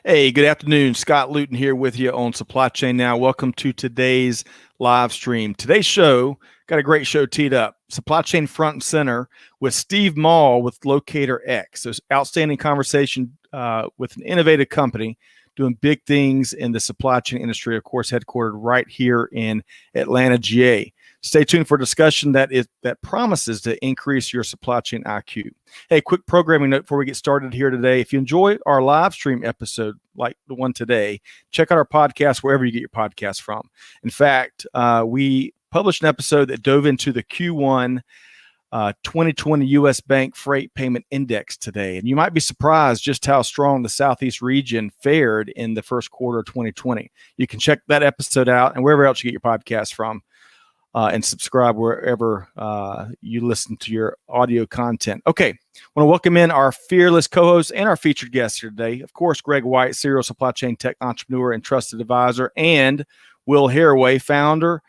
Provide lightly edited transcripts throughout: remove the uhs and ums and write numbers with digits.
Hey, good afternoon. Scott Luton here with you on Supply Chain Now. Welcome to today's live stream. Today's show, got a great show teed up. Supply Chain Front and Center with Steve Maul with LocatorX. So outstanding conversation with an innovative company doing big things in the supply chain industry, of course, headquartered right here in Atlanta, GA. Stay tuned for a discussion that promises to increase your supply chain IQ. Hey, quick programming note before we get started here today. If you enjoy our live stream episode like the one today, check out our podcast wherever you get your podcast from. In fact, we published an episode that dove into the Q1 2020 U.S. Bank Freight Payment Index today. And you might be surprised just how strong the Southeast region fared in the first quarter of 2020. You can check that episode out and wherever else you get your podcast from. And subscribe wherever you listen to your audio content. Okay, I want to welcome in our fearless co-host and our featured guest here today. Of course, Greg White, serial supply chain tech entrepreneur and trusted advisor, and Will Haraway, founder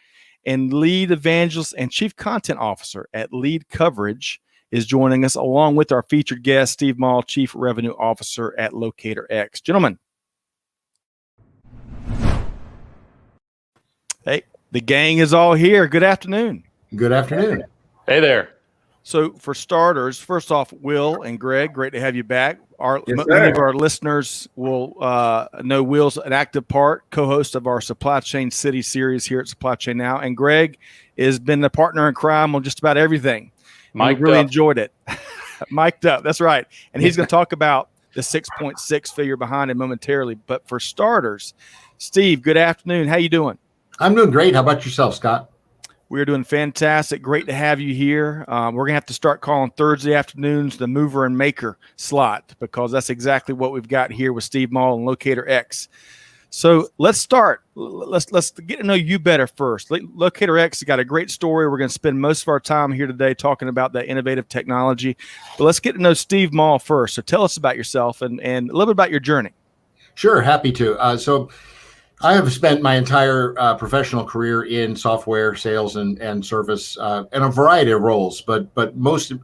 and lead evangelist and chief content officer at Lead Coverage, is joining us along with our featured guest, Steve Maul, chief revenue officer at LocatorX. Gentlemen. Hey. The gang is all here. Good afternoon. Good afternoon. Hey there. So for starters, first off, Will and Greg, great to have you back. Many of our listeners will know Will's an active co-host of our Supply Chain City series here at Supply Chain Now. And Greg has been a partner in crime on just about everything. We really enjoyed it. Mic'd up, that's right. And he's going to talk about the 6.6 figure behind it momentarily. But for starters, Steve, good afternoon. How you doing? I'm doing great. How about yourself, Scott? We're doing fantastic. Great to have you here. We're going to have to start calling Thursday afternoons the mover and maker slot because that's exactly what we've got here with Steve Maul and LocatorX. So let's start. Let's get to know you better first. LocatorX has got a great story. We're going to spend most of our time here today talking about that innovative technology. But let's get to know Steve Maul first. So tell us about yourself and a little bit about your journey. Sure, happy to. So I have spent my entire professional career in software sales and service in a variety of roles, but most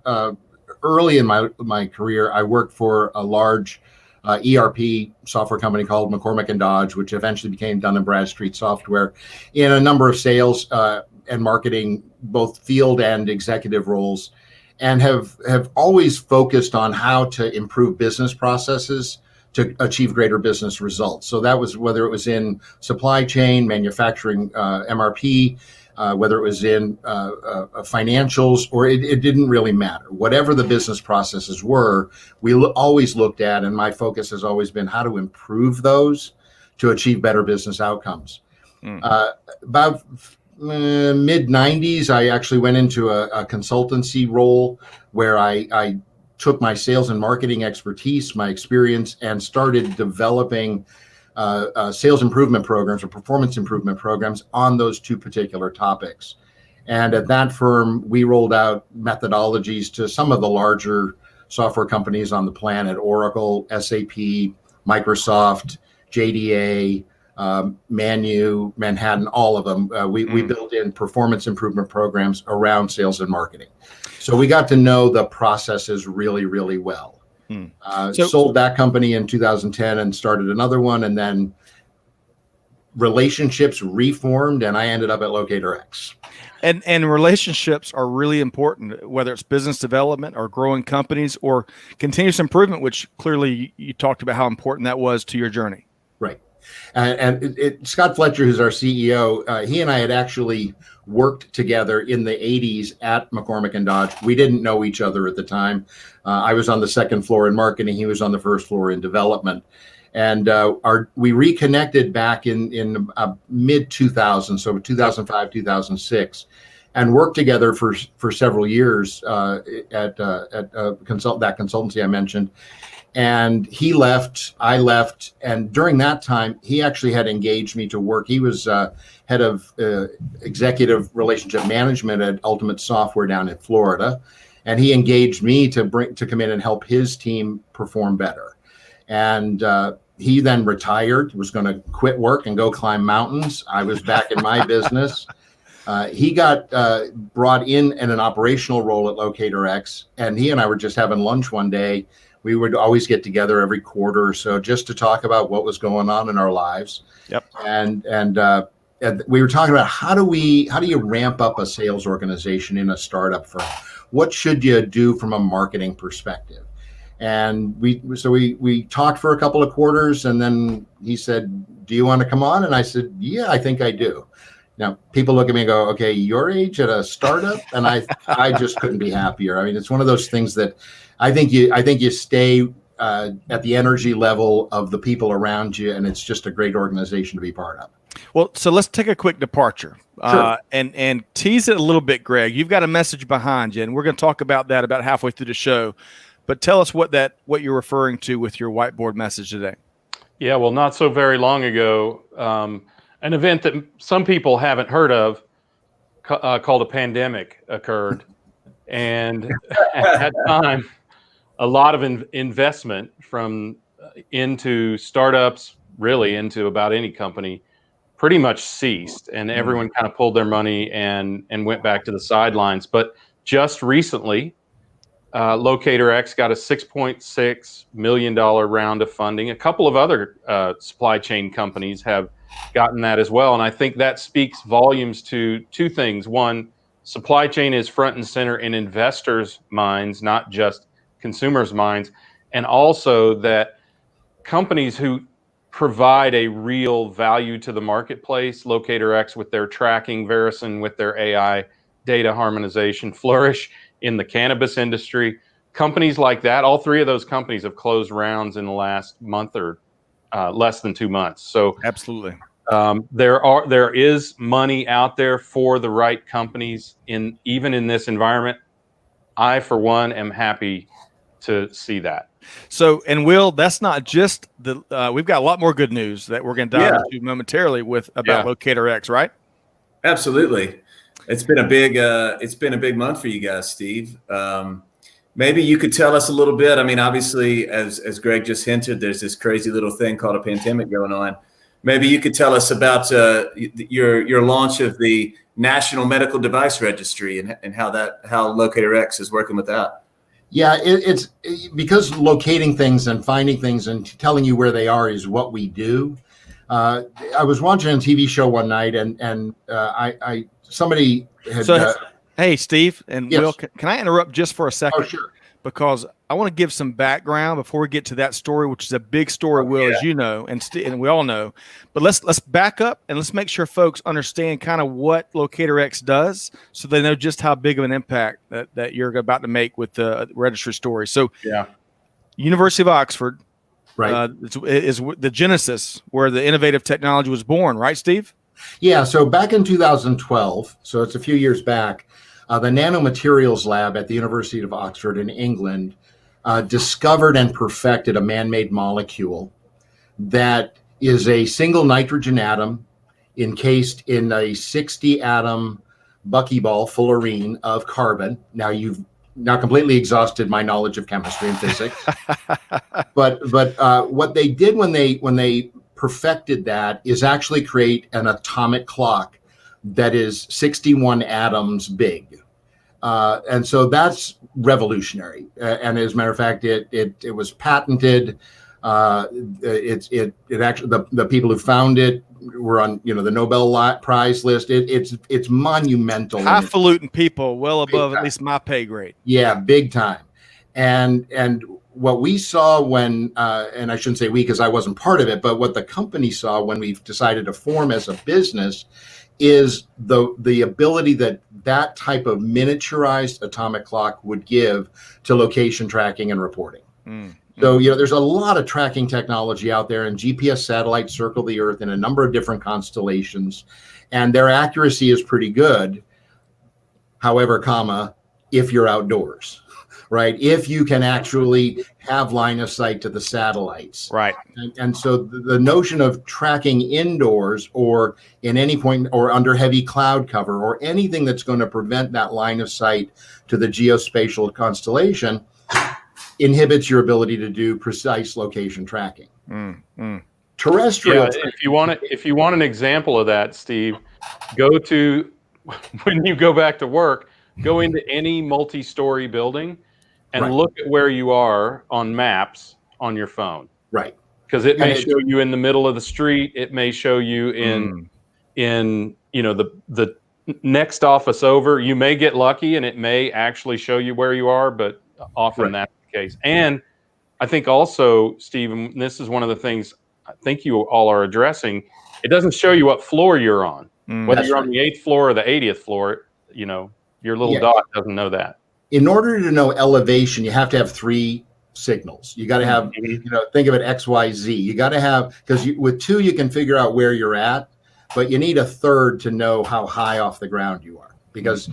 early in my career, I worked for a large ERP software company called McCormick & Dodge, which eventually became Dun & Bradstreet Software, in a number of sales and marketing, both field and executive roles, and have always focused on how to improve business processes to achieve greater business results. So that was whether it was in supply chain, manufacturing, MRP, whether it was in financials, or it didn't really matter. Whatever the business processes were, we always looked at, and my focus has always been how to improve those to achieve better business outcomes. About mid-90s, I actually went into a consultancy role where I took my sales and marketing expertise, my experience, and started developing sales improvement programs or performance improvement programs on those two particular topics. And at that firm, we rolled out methodologies to some of the larger software companies on the planet: Oracle, SAP, Microsoft, JDA, Manhattan, all of them. We built in performance improvement programs around sales and marketing. So we got to know the processes really, really well. Sold that company in 2010 and started another one, and then relationships reformed, and I ended up at LocatorX. And relationships are really important, whether it's business development or growing companies or continuous improvement, which clearly you talked about how important that was to your journey. Right. And Scott Fletcher, who's our CEO, he and I had actually worked together in the 80s at McCormick & Dodge. We didn't know each other at the time. I was on the second floor in marketing. He was on the first floor in development. And we reconnected back in mid-2000, so 2005, 2006, and worked together for several years at that consultancy I mentioned. And he left, I left, and during that time, he actually had engaged me to work. He was head of executive relationship management at Ultimate Software down in Florida, and he engaged me to come in and help his team perform better. And he then retired, was going to quit work and go climb mountains. I was back in my business. He got brought in an operational role at LocatorX, and he and I were just having lunch one day We would always get together every quarter or so just to talk about what was going on in our lives. Yep. And we were talking about how do you ramp up a sales organization in a startup firm? What should you do from a marketing perspective? And we talked for a couple of quarters, and then he said, "Do you want to come on?" And I said, "Yeah, I think I do." Now people look at me and go, "Okay, your age at a startup?" And I just couldn't be happier. I mean, it's one of those things that I think you stay at the energy level of the people around you, and it's just a great organization to be part of. Well, so let's take a quick departure Sure. and tease it a little bit, Greg. You've got a message behind you, and we're going to talk about that about halfway through the show. But tell us what you're referring to with your whiteboard message today. Yeah, well, not so very long ago, an event that some people haven't heard of called a pandemic occurred. And at that time, a lot of investment from into startups, really into about any company, pretty much ceased. And everyone kind of pulled their money and went back to the sidelines. But just recently, LocatorX got a $6.6 million round of funding. A couple of other supply chain companies have gotten that as well. And I think that speaks volumes to two things. One, supply chain is front and center in investors' minds, not just consumers' minds. And also that companies who provide a real value to the marketplace, LocatorX with their tracking, Verison with their AI data harmonization, flourish in the cannabis industry. Companies like that, all three of those companies have closed rounds in the last month or less than 2 months. So absolutely, there is money out there for the right companies even in this environment. I, for one, am happy to see that. So, and Will, that's not just we've got a lot more good news that we're going to dive into momentarily about LocatorX, right? Absolutely. It's been a big month for you guys, Steve. Maybe you could tell us a little bit. I mean, obviously, as Greg just hinted, there's this crazy little thing called a pandemic going on. Maybe you could tell us about your launch of the National Medical Device Registry and how LocatorX is working with that. Yeah, it's because locating things and finding things and telling you where they are is what we do. I was watching a TV show one night, and somebody had. Hey, Steve and yes. Will, can I interrupt just for a second? Oh, sure. Because I want to give some background before we get to that story, which is a big story, Will, as you know, and we all know. But let's back up and let's make sure folks understand kind of what LocatorX does, so they know just how big of an impact that you're about to make with the registry story. So, University of Oxford, right, is the genesis where the innovative technology was born, right, Steve? Yeah. So back in 2012, so it's a few years back. The Nanomaterials Lab at the University of Oxford in England discovered and perfected a man-made molecule that is a single nitrogen atom encased in a 60-atom buckyball fullerene of carbon. Now you've completely exhausted my knowledge of chemistry and physics, but what they did when they perfected that is actually create an atomic clock that is 61 atoms big. And so that's revolutionary. And as a matter of fact, it was patented. It actually, the people who found it were on, the Nobel Prize list. It's monumental. Highfalutin people, well above at least my pay grade. Yeah, big time. And what we saw when, and I shouldn't say we because I wasn't part of it, but what the company saw when we decided to form as a business is the ability that type of miniaturized atomic clock would give to location tracking and reporting. So, there's a lot of tracking technology out there, and GPS satellites circle the Earth in a number of different constellations, and their accuracy is pretty good. However, if you're outdoors, right? If you can actually have line of sight to the satellites. Right. And so the notion of tracking indoors or in any point or under heavy cloud cover or anything that's going to prevent that line of sight to the geospatial constellation inhibits your ability to do precise location tracking. Terrestrial. Yeah, if you want an example of that, Steve, when you go back to work, go into any multi-story building and look at where you are on maps on your phone. Right. Because it may show you in the middle of the street. It may show you in the next office over. You may get lucky and it may actually show you where you are, but often that's the case. And I think also, Steve, and this is one of the things I think you all are addressing, it doesn't show you what floor you're on. Whether you're on the 8th floor or the 80th floor, your little dot doesn't know that. In order to know elevation, you have to have 3 signals. You got to have, think of it X, Y, Z. You got to have, because with 2, you can figure out where you're at, but you need a 3rd to know how high off the ground you are, because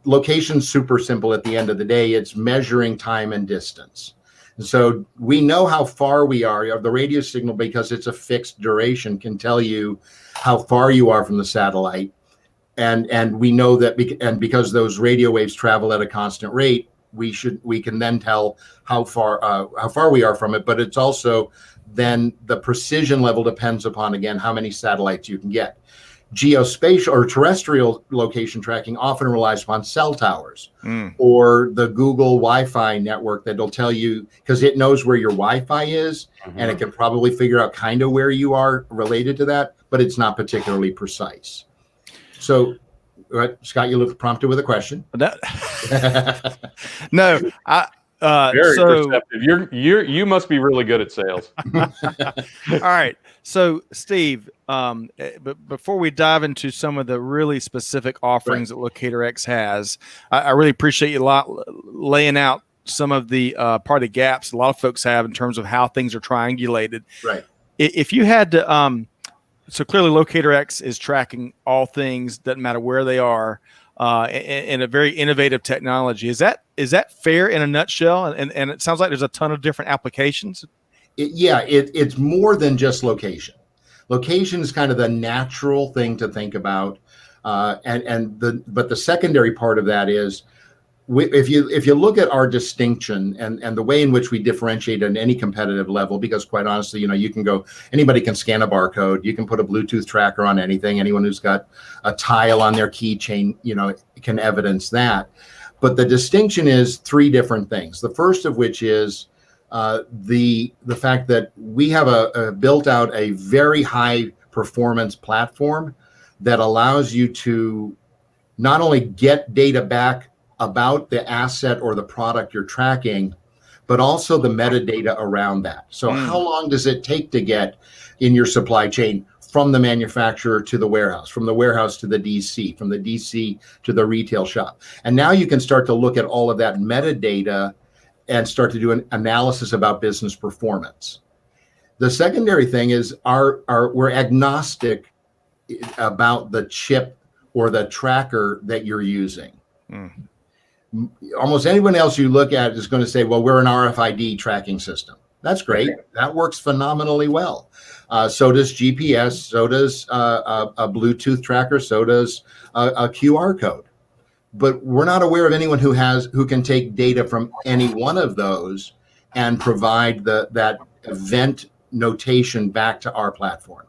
location's super simple at the end of the day. It's measuring time and distance. And so we know how far we are. The radio signal, because it's a fixed duration, can tell you how far you are from the satellite. And we know that, because those radio waves travel at a constant rate, we can then tell how far we are from it. But it's also then the precision level depends upon, again, how many satellites you can get. Geospatial or terrestrial location tracking often relies upon cell towers or the Google Wi-Fi network that'll tell you, because it knows where your Wi-Fi is, and it can probably figure out kind of where you are related to that, but it's not particularly precise. So, Scott, you look prompted with a question. No, very perceptive. You must be really good at sales. All right. So, Steve, but before we dive into some of the really specific offerings that LocatorX has, I really appreciate you laying out some of the part of the gaps a lot of folks have in terms of how things are triangulated. Right. If you had to, so clearly LocatorX is tracking all things, doesn't matter where they are, in a very innovative technology. Is that fair in a nutshell? And it sounds like there's a ton of different applications. It's more than just location. Location is kind of the natural thing to think about, but the secondary part of that is, if you look at our distinction and the way in which we differentiate at any competitive level, because quite honestly, anybody can scan a barcode, you can put a Bluetooth tracker on anything. Anyone who's got a tile on their keychain, can evidence that. But the distinction is 3 different things. The first of which is the fact that we have built out a very high performance platform that allows you to not only get data back about the asset or the product you're tracking, but also the metadata around that. So how long does it take to get in your supply chain from the manufacturer to the warehouse, from the warehouse to the DC, from the DC to the retail shop? And now you can start to look at all of that metadata and start to do an analysis about business performance. The secondary thing is we're agnostic about the chip or the tracker that you're using. Almost anyone else you look at is going to say, well, we're an RFID tracking system. That's great. That works phenomenally well. So does GPS, so does a Bluetooth tracker, so does a QR code. But we're not aware of anyone who can take data from any one of those and provide that event notation back to our platform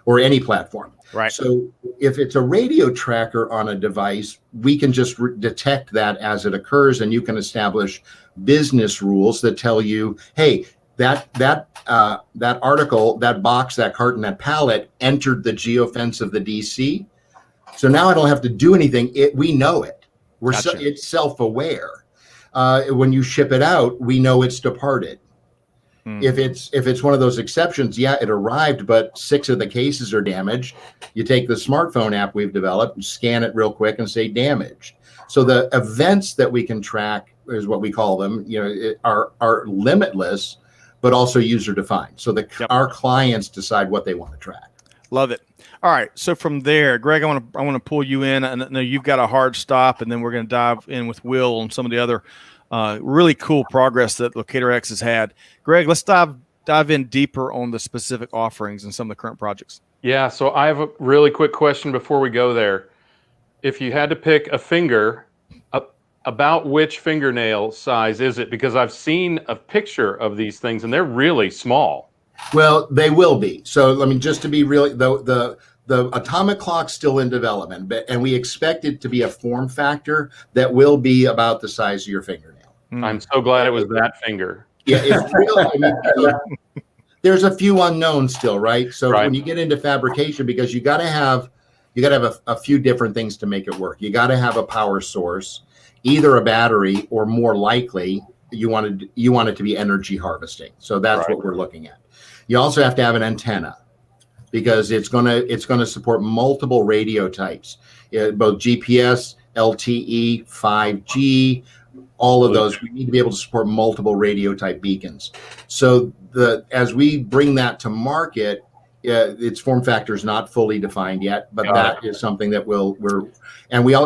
or any platform. Right. So if it's a radio tracker on a device, we can just detect that as it occurs, and you can establish business rules that tell you, hey, that article, that box, that carton, that pallet entered the geofence of the DC. So now I don't have to do anything. We know it. It's self-aware. When you ship it out, we know it's departed. If it's one of those exceptions, it arrived, but 6 of the cases are damaged. You take the smartphone app we've developed, and scan it real quick, and say damaged. So the events that we can track is what we call them. Are limitless, but also user defined. So our clients decide what they want to track. Love it. All right. So from there, Greg, I want to pull you in. I know you've got a hard stop, and then we're going to dive in with Will and some of the other really cool progress that LocatorX has had. Greg, let's dive in deeper on the specific offerings and some of the current projects. Yeah. So I have a really quick question before we go there. If you had to pick a finger, about which fingernail size is it? Because I've seen a picture of these things, and they're really small. Well, they will be. So, just to be real, the atomic clock's still in development, and we expect it to be a form factor that will be about the size of your fingernail. I'm so glad it was that finger. Yeah, it's really. I mean, there's a few unknowns still, right? So Right. when you get into fabrication, because you got to have a few different things to make it work. You got to have a power source, either a battery or more likely you want it to be energy harvesting. So that's what we're looking at. You also have to have an antenna because it's gonna support multiple radio types, both GPS, LTE, 5G. All of those, we need to be able to support multiple radio type beacons. So as we bring that to market, its form factor is not fully defined yet, but that is something that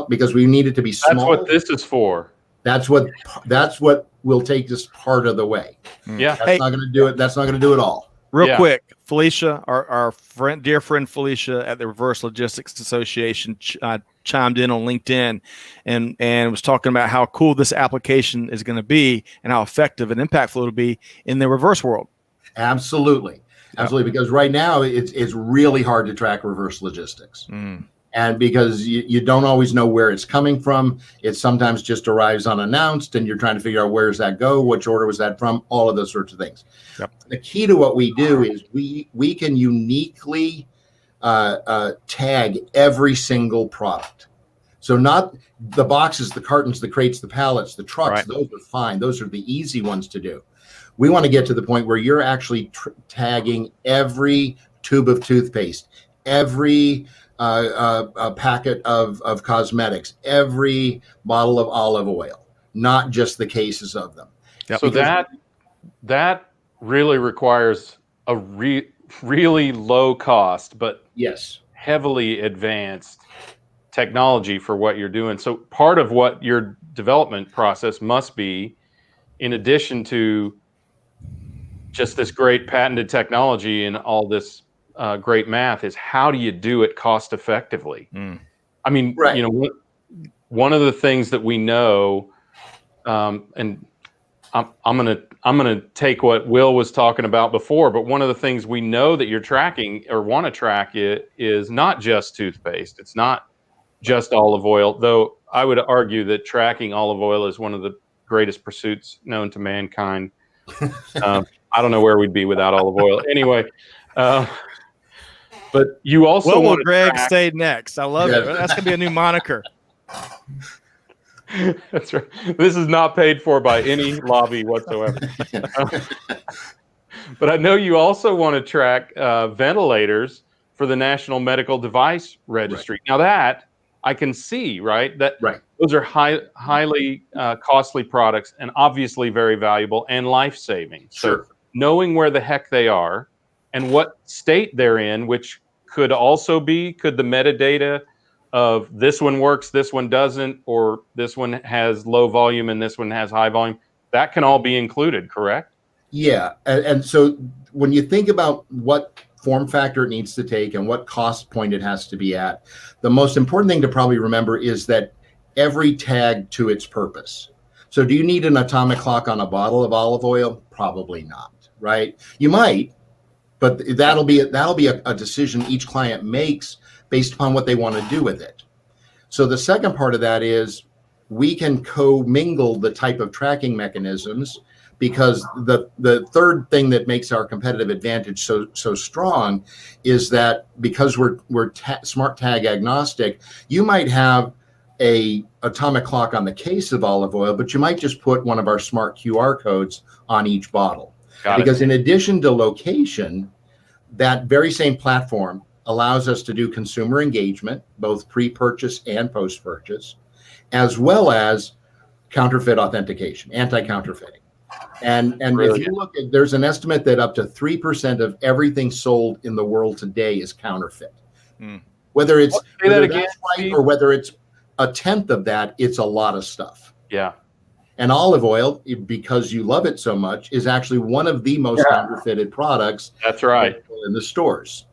because we need it to be small. That's what this is for. That's what will take us part of the way. Yeah, that's not going to do it. That's not going to do it all. Real quick, Felicia, our dear friend Felicia at the Reverse Logistics Association chimed in on LinkedIn and was talking about how cool this application is going to be and how effective and impactful it'll be in the reverse world. Absolutely. Because right now it's really hard to track reverse logistics. And because you don't always know where it's coming from, it sometimes just arrives unannounced and you're trying to figure out where does that go, which order was that from, all of those sorts of things. Yep. The key to what we do is we can uniquely tag every single product. So not the boxes, the cartons, the crates, the pallets, the trucks, those are fine. Those are the easy ones to do. We want to get to the point where you're actually tagging every tube of toothpaste, every a packet of cosmetics, every bottle of olive oil, not just the cases of them. Yep. So that really requires a really low cost, but heavily advanced technology for what you're doing. So part of what your development process must be, in addition to just this great patented technology and all this great math, is how do you do it cost effectively? I mean, one of the things that we know, and I'm gonna take what Will was talking about before, but one of the things we know that you're tracking or want to track it is not just toothpaste. It's not just olive oil, though I would argue that tracking olive oil is one of the greatest pursuits known to mankind. I don't know where we'd be without olive oil. Anyway, but you also want to Greg stayed next. I love it. That's gonna be a new moniker. That's right. This is not paid for by any lobby whatsoever. But I know you also want to track ventilators for the National Medical Device Registry. Now that I can see, those are highly costly products and obviously very valuable and life-saving. So knowing where the heck they are and what state they're in, which could the metadata of this one works, this one doesn't, or this one has low volume and this one has high volume, that can all be included, correct? Yeah. And so when you think about what form factor it needs to take and what cost point it has to be at, the most important thing to probably remember is that every tag to its purpose. So do you need an atomic clock on a bottle of olive oil? Probably not, right? You might, but that'll be a decision each client makes based upon what they want to do with it. So the second part of that is we can co-mingle the type of tracking mechanisms, because the third thing that makes our competitive advantage so strong is that because we're smart tag agnostic, you might have a atomic clock on the case of olive oil, but you might just put one of our smart QR codes on each bottle. Because in addition to location, that very same platform allows us to do consumer engagement, both pre-purchase and post-purchase, as well as counterfeit authentication, anti-counterfeiting. And if you look at, there's an estimate that up to 3% of everything sold in the world today is counterfeit. Whether it's or whether it's a tenth of that, it's a lot of stuff. Yeah. And olive oil, because you love it so much, is actually one of the most counterfeited products. That's right. In the stores.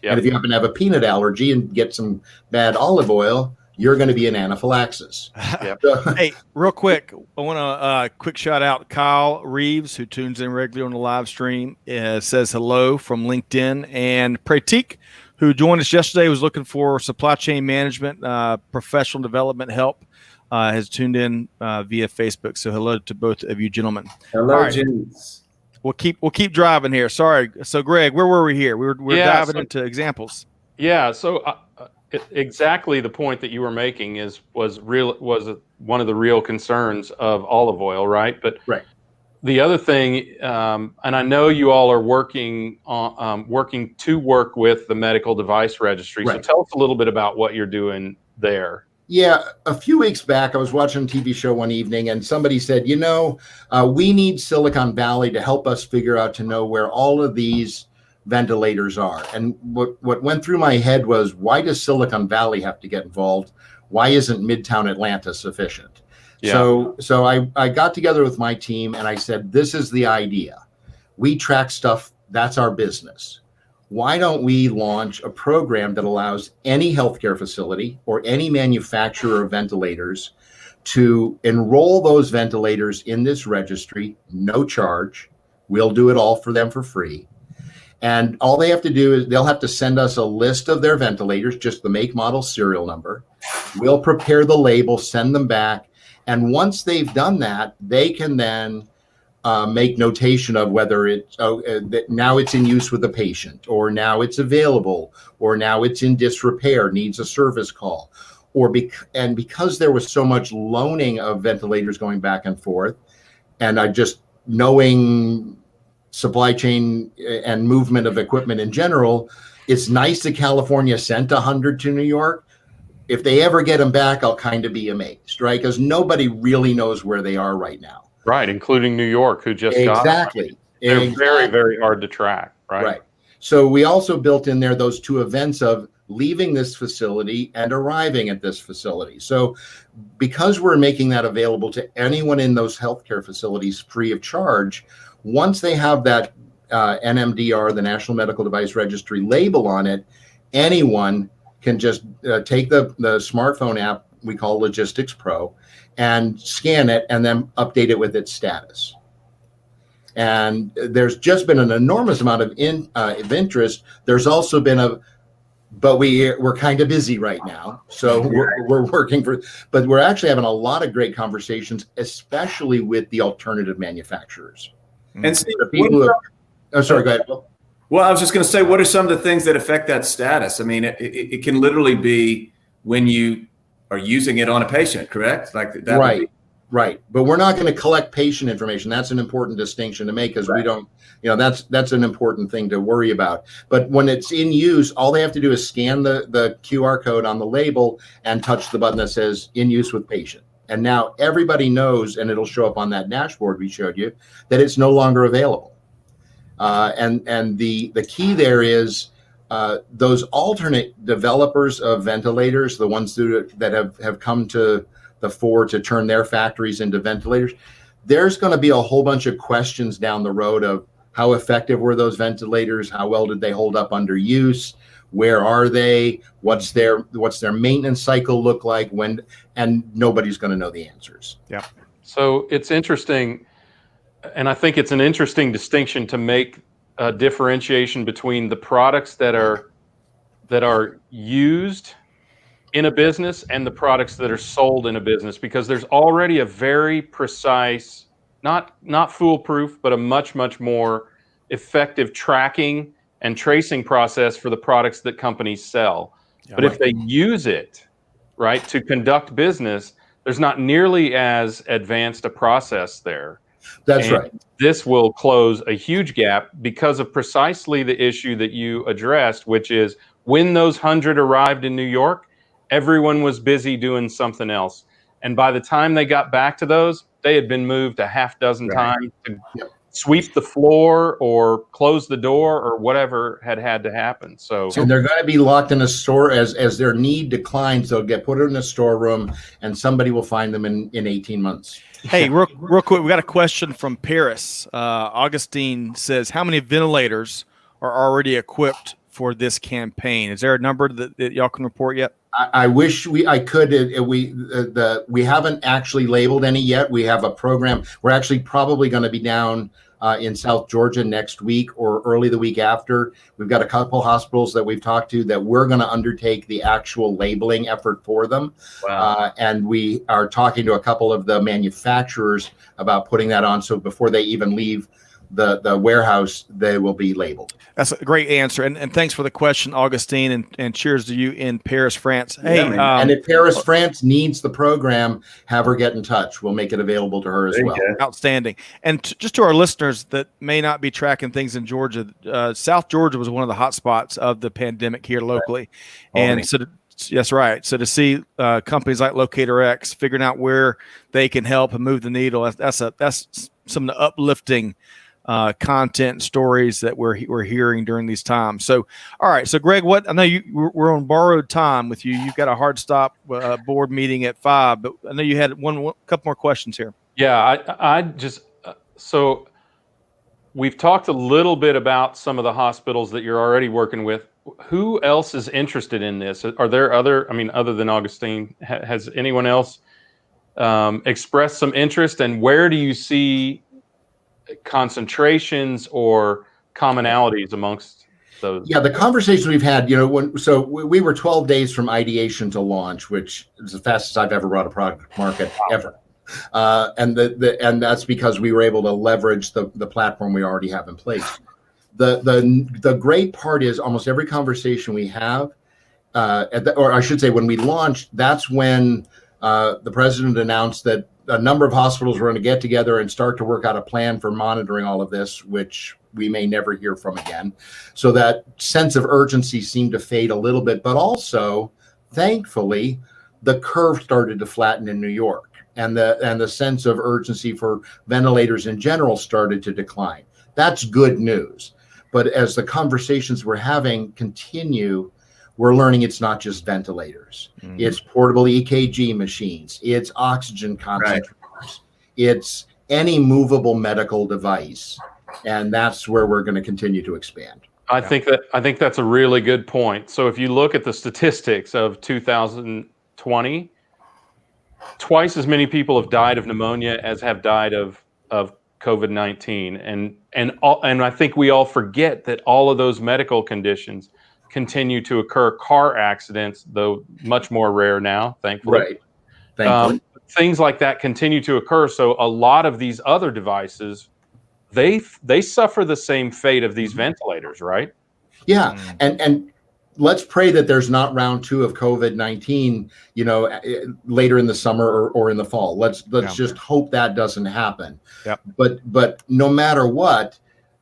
Yep. And if you happen to have a peanut allergy and get some bad olive oil, you're going to be in anaphylaxis. Hey, real quick, I want to quick shout out Kyle Reeves, who tunes in regularly on the live stream, says hello from LinkedIn, and Pratik, who joined us yesterday, was looking for supply chain management, professional development help has tuned in via Facebook. So hello to both of you gentlemen. Hello, All right. James. We'll keep driving here. Sorry. So Greg, where were we here? We're diving into examples. Yeah. So exactly the point that you were making was one of the real concerns of olive oil, right? But Right. the other thing, and I know you all are working to work with the medical device registry. Right. So tell us a little bit about what you're doing there. Yeah, a few weeks back, I was watching a TV show one evening, and somebody said, we need Silicon Valley to help us figure out to know where all of these ventilators are. And what went through my head was, why does Silicon Valley have to get involved? Why isn't Midtown Atlanta sufficient? Yeah. So I got together with my team and I said, this is the idea. We track stuff. That's our business. Why don't we launch a program that allows any healthcare facility or any manufacturer of ventilators to enroll those ventilators in this registry, no charge. We'll do it all for them for free. And all they have to do is they'll have to send us a list of their ventilators, just the make, model, serial number. We'll prepare the label, send them back. And once they've done that, they can then make notation of whether now it's in use with a patient, or now it's available, or now it's in disrepair, needs a service call, and because there was so much loaning of ventilators going back and forth, and I just knowing supply chain and movement of equipment in general, it's nice that California sent 100 to New York. If they ever get them back, I'll kind of be amazed, right? Because nobody really knows where they are right now. Right, including New York, who just exactly. got them. They're very, very hard to track, right? Right. So we also built in there those two events of leaving this facility and arriving at this facility. So because we're making that available to anyone in those healthcare facilities free of charge, once they have that NMDR, the National Medical Device Registry label on it, anyone can just take the smartphone app we call Logistics Pro and scan it and then update it with its status. And there's just been an enormous amount of interest. There's also been but we're kind of busy right now. So we're working but we're actually having a lot of great conversations, especially with the alternative manufacturers. And Steve, the people sorry, go ahead. Well, I was just going to say, what are some of the things that affect that status? I mean, it can literally be when you are using it on a patient, correct? Like that. Right. Right. But we're not going to collect patient information. That's an important distinction to make, because we don't, that's an important thing to worry about. But when it's in use, all they have to do is scan the QR code on the label and touch the button that says in use with patient. And now everybody knows, and it'll show up on that dashboard we showed you, that it's no longer available. And the key there is those alternate developers of ventilators, the ones that have come to the fore to turn their factories into ventilators, there's going to be a whole bunch of questions down the road of how effective were those ventilators, how well did they hold up under use, where are they, what's their maintenance cycle look like, and nobody's going to know the answers. Yeah. So it's interesting, and I think it's an interesting distinction to make a differentiation between the products that are used in a business and the products that are sold in a business, because there's already a very precise, not foolproof, but a much, much more effective tracking and tracing process for the products that companies sell. Yeah, but if they use it, right, to conduct business, there's not nearly as advanced a process there. That's right. This will close a huge gap because of precisely the issue that you addressed, which is when those 100 arrived in New York, everyone was busy doing something else. And by the time they got back to those, they had been moved a half dozen times to sweep the floor or close the door or whatever had to happen. So and they're going to be locked in a store as their need declines. They'll get put in a storeroom and somebody will find them in 18 months. Hey, real quick, we got a question from Paris. Augustine says, how many ventilators are already equipped for this campaign? Is there a number that y'all can report yet? I wish I could. We haven't actually labeled any yet. We have a program. We're actually probably going to be down in South Georgia next week or early the week after. We've got a couple hospitals that we've talked to that we're going to undertake the actual labeling effort for them. Wow. And we are talking to a couple of the manufacturers about putting that on. So before they even leave the warehouse, they will be labeled. That's a great answer. And thanks for the question, Augustine, and cheers to you in Paris, France. Hey, and if Paris, France needs the program, have her get in touch. We'll make it available to her as well. Outstanding. And just to our listeners that may not be tracking things in Georgia, South Georgia was one of the hot spots of the pandemic here locally. Right. And so that's right. So to see companies like LocatorX figuring out where they can help and move the needle, that's some of the uplifting content and stories that we're hearing during these times. So, all right. So, Greg, I know we're on borrowed time with you. You've got a hard stop board meeting at 5, but I know you had one couple more questions here. Yeah, I just so we've talked a little bit about some of the hospitals that you're already working with. Who else is interested in this? Are there other than Augustine, has anyone else expressed some interest? And where do you see concentrations or commonalities amongst those? Yeah, the conversations we've had, we were 12 days from ideation to launch, which is the fastest I've ever brought a product to market ever. And that's because we were able to leverage the platform we already have in place. The great part is almost every conversation we have, or I should say when we launched, that's when the president announced that a number of hospitals were going to get together and start to work out a plan for monitoring all of this, which we may never hear from again. So that sense of urgency seemed to fade a little bit, but also, thankfully, the curve started to flatten in New York, and the sense of urgency for ventilators in general started to decline. That's good news. But as the conversations we're having continue, we're learning it's not just ventilators. Mm-hmm. It's portable EKG machines. It's oxygen concentrators. Right. It's any movable medical device. And that's where we're going to continue to expand. I think that's a really good point. So if you look at the statistics of 2020, twice as many people have died of pneumonia as have died of COVID-19. And I think we all forget that all of those medical conditions continue to occur. Car accidents, though much more rare now, thankfully. Right. Thankfully. Things like that continue to occur. So a lot of these other devices, they suffer the same fate of these ventilators, right? Yeah. And let's pray that there's not round 2 of COVID-19, later in the summer or in the fall. Let's just hope that doesn't happen. Yep. But no matter what,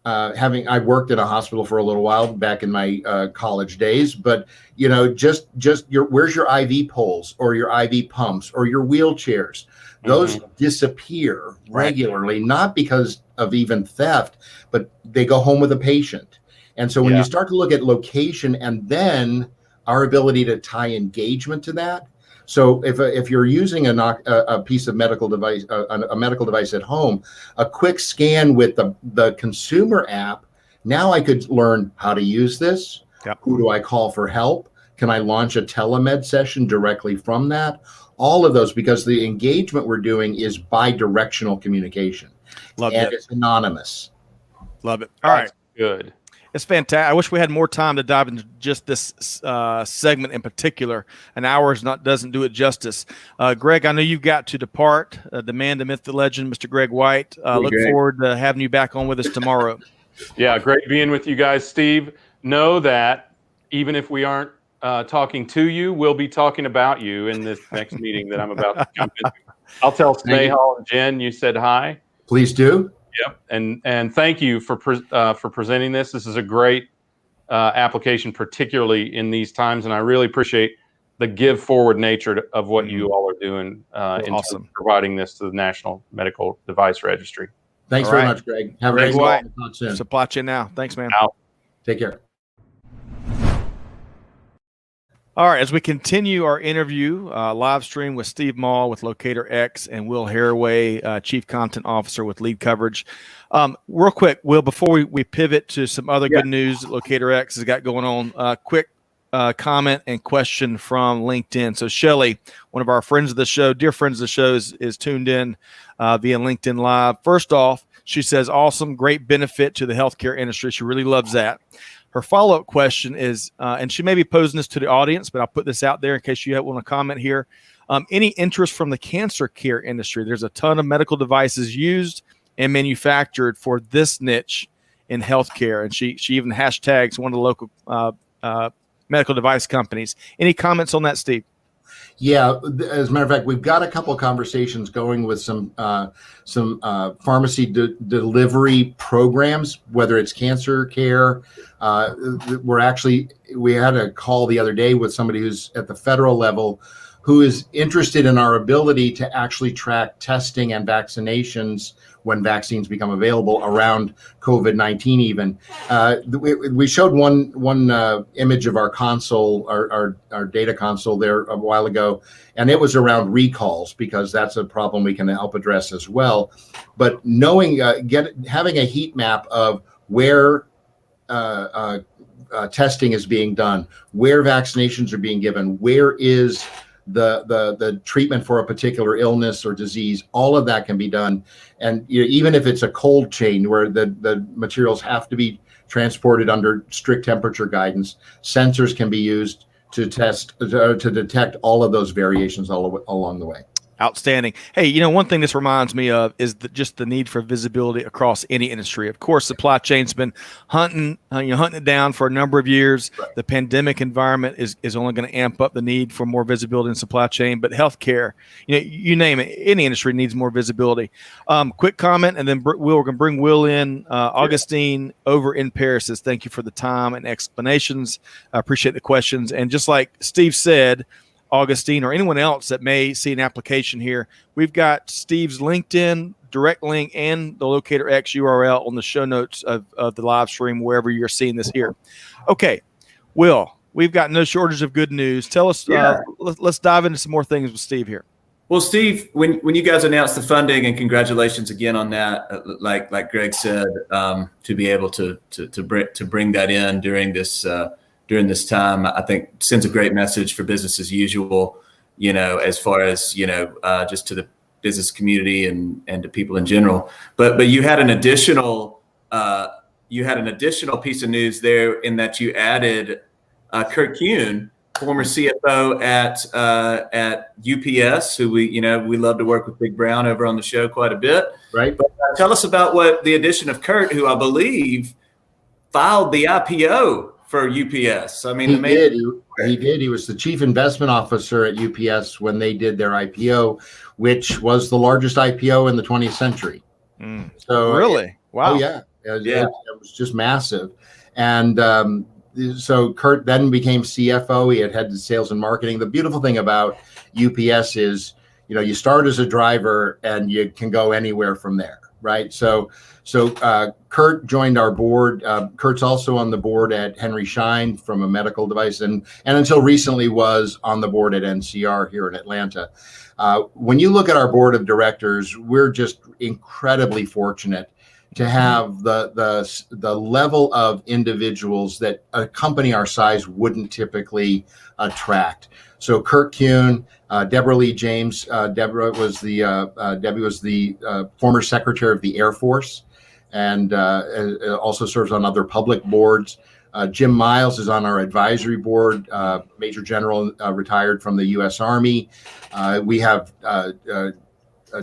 I worked in a hospital for a little while back in my college days, but where's your IV poles or your IV pumps or your wheelchairs? Those disappear regularly, not because of even theft, but they go home with a patient. And so when you start to look at location and then our ability to tie engagement to that. So if you're using a piece of medical device, a medical device at home, a quick scan with the consumer app, now I could learn how to use this. Yep. Who do I call for help? Can I launch a telemed session directly from that? All of those, because the engagement we're doing is bi-directional communication. Love it. It's anonymous. Love it. All right. Good. It's fantastic. I wish we had more time to dive into just this segment in particular. An hour doesn't do it justice. Greg, I know you've got to depart. The man, the myth, the legend, Mr. Greg White. Look forward to having you back on with us tomorrow. Yeah, great being with you guys. Steve, know that even if we aren't talking to you, we'll be talking about you in this next meeting that I'm about to jump into. I'll tell Snehal and Jen you said hi. Please do. Yep, and thank you for presenting this. This is a great application, particularly in these times, and I really appreciate the give forward nature of what you all are doing in terms of providing this to the National Medical Device Registry. Thanks very much, Greg. Have a great day. Supply chain now. Thanks, man. Out. Take care. All right, as we continue our interview, live stream with Steve Maul with LocatorX and Will Haraway, Chief Content Officer with Lead Coverage. Real quick, Will, before we pivot to some other good news that LocatorX has got going on, quick comment and question from LinkedIn. So Shelly, one of our friends of the show, dear friends of the show, is tuned in via LinkedIn Live. First off, She says, awesome, great benefit to the healthcare industry. She really loves that. Her follow-up question is, and she may be posing this to the audience, but I'll put this out there in case you want to comment here. Any interest from the cancer care industry? There's a ton of medical devices used and manufactured for this niche in healthcare. And she even hashtags one of the local medical device companies. Any comments on that, Steve? Yeah, as a matter of fact, we've got a couple of conversations going with some pharmacy delivery programs, whether it's cancer care. We had a call the other day with somebody who's at the federal level who is interested in our ability to actually track testing and vaccinations when vaccines become available around COVID-19 even. We showed one image of our console, our data console there a while ago, and it was around recalls because that's a problem we can help address as well. But knowing, having a heat map of where testing is being done, where vaccinations are being given, where is the treatment for a particular illness or disease, all of that can be done. And even if it's a cold chain where the materials have to be transported under strict temperature guidance, sensors can be used to detect all of those variations along the way. Outstanding. Hey, one thing this reminds me of is just the need for visibility across any industry. Of course, supply chain's been hunting it down for a number of years. Right. The pandemic environment is only going to amp up the need for more visibility in supply chain. But healthcare, you name it, any industry needs more visibility. Quick comment, and then we're going to bring Will in. Augustine over in Paris says, thank you for the time and explanations. I appreciate the questions. And just like Steve said, Augustine or anyone else that may see an application here, we've got Steve's LinkedIn direct link and the LocatorX URL on the show notes of the live stream, wherever you're seeing this here. Okay, Will, we've got no shortage of good news. Tell us, let's dive into some more things with Steve here. Well, Steve, when you guys announced the funding, and congratulations again on that, like Greg said, to be able to bring that in during this time, I think sends a great message for business as usual, as far as, just to the business community and to people in general. But you had an additional piece of news there in that you added Kurt Kuhn, former CFO at UPS, who we love to work with Big Brown over on the show quite a bit. Right. But tell us about what the addition of Kurt, who I believe filed the IPO for UPS. I mean, he did. He was the chief investment officer at UPS when they did their IPO, which was the largest IPO in the 20th century. So really, wow, oh yeah, it was just massive. And so Kurt then became CFO. He had headed sales and marketing. The beautiful thing about UPS is, you start as a driver and you can go anywhere from there, right? So Kurt joined our board. Kurt's also on the board at Henry Schein from a medical device, and until recently was on the board at NCR here in Atlanta. When you look at our board of directors, we're just incredibly fortunate to have the level of individuals that a company our size wouldn't typically attract. So Kurt Kuhn, Deborah Lee James. Debbie was the former Secretary of the Air Force, and also serves on other public boards. Jim Miles is on our advisory board, Major General, retired from the U.S. Army. We have